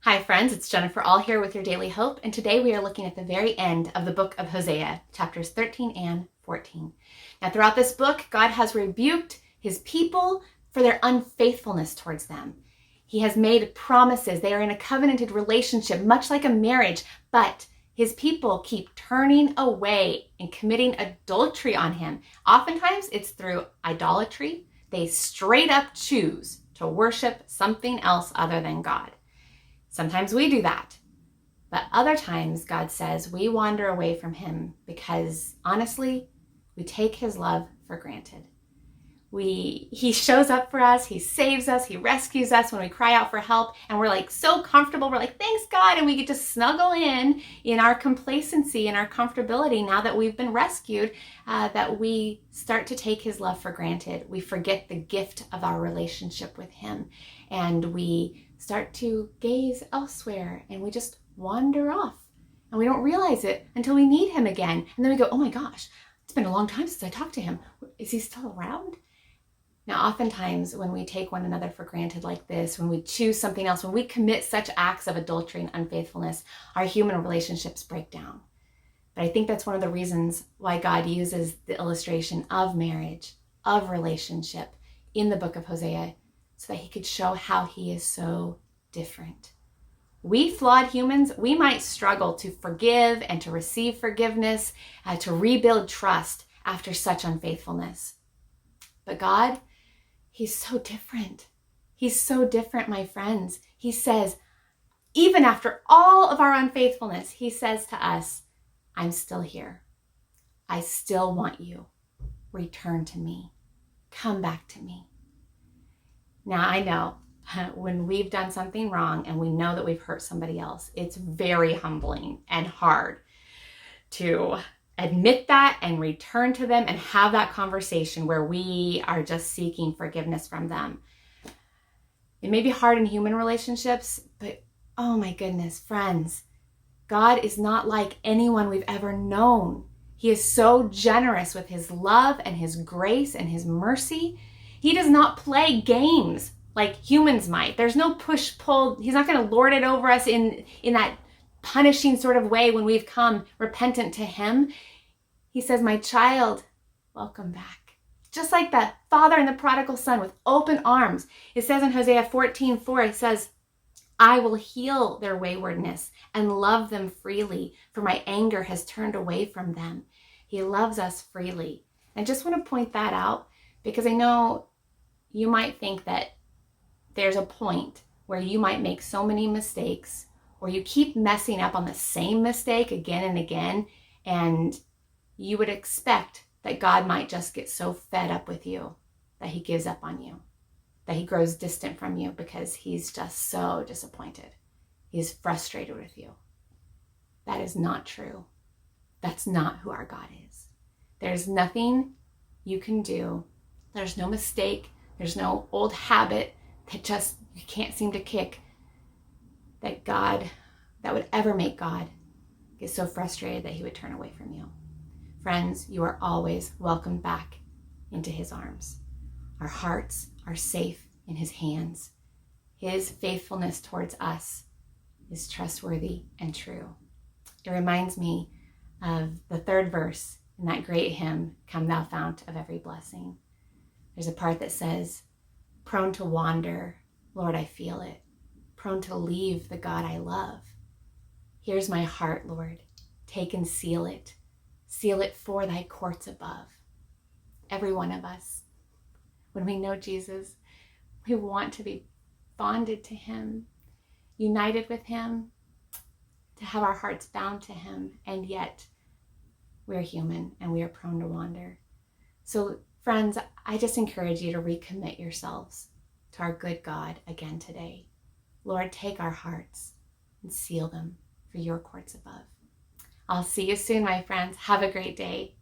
Hi friends, it's Jennifer All here with your Daily Hope, and today we are looking at the very end of the book of Hosea, chapters 13 and 14. Now throughout this book, God has rebuked his people for their unfaithfulness towards them. He has made promises. They are in a covenanted relationship, much like a marriage, but his people keep turning away and committing adultery on him. Oftentimes it's through idolatry. They straight up choose to worship something else other than God. Sometimes we do that, but other times God says we wander away from him because honestly, we take his love for granted. He shows up for us, he saves us, he rescues us when we cry out for help, and we're like so comfortable. We're like, thanks God, and we get to snuggle in our complacency and our comfortability now that we've been rescued, that we start to take his love for granted. We forget the gift of our relationship with him, and we start to gaze elsewhere, and we just wander off, and we don't realize it until we need him again, and then we go, oh my gosh, it's been a long time since I talked to him. Is he still around? Now, oftentimes when we take one another for granted like this, when we choose something else, when we commit such acts of adultery and unfaithfulness, our human relationships break down. But I think that's one of the reasons why God uses the illustration of marriage, of relationship in the book of Hosea, so that he could show how he is so different. We flawed humans, we might struggle to forgive and to receive forgiveness, to rebuild trust after such unfaithfulness. But God, he's so different. He's so different, my friends. He says, even after all of our unfaithfulness, he says to us, I'm still here. I still want you. Return to me. Come back to me. Now, I know when we've done something wrong and we know that we've hurt somebody else, it's very humbling and hard to admit that and return to them and have that conversation where we are just seeking forgiveness from them. It may be hard in human relationships, but oh my goodness, friends, God is not like anyone we've ever known. He is so generous with his love and his grace and his mercy. He does not play games like humans might. There's no push-pull. He's not going to lord it over us in that punishing sort of way when we've come repentant to him. He says, my child, welcome back. Just like the father and the prodigal son with open arms. It says in Hosea 14:4, it says, I will heal their waywardness and love them freely, for my anger has turned away from them. He loves us freely. I just want to point that out because I know you might think that there's a point where you might make so many mistakes or you keep messing up on the same mistake again and again, and you would expect that God might just get so fed up with you that he gives up on you, that he grows distant from you because he's just so disappointed. He's frustrated with you. That is not true. That's not who our God is. There's nothing you can do. There's no mistake. There's no old habit that just you can't seem to kick that would ever make God get so frustrated that he would turn away from you. Friends, you are always welcomed back into his arms. Our hearts are safe in his hands. His faithfulness towards us is trustworthy and true. It reminds me of the third verse in that great hymn, Come Thou Fount of Every Blessing. There's a part that says, prone to wander, Lord, I feel it. Prone to leave the God I love. Here's my heart, Lord. Take and seal it. Seal it for thy courts above. Every one of us, when we know Jesus, we want to be bonded to him, united with him, to have our hearts bound to him, and yet we're human and we are prone to wander. So friends, I just encourage you to recommit yourselves to our good God again today. Lord, take our hearts and seal them for your courts above. I'll see you soon, my friends. Have a great day.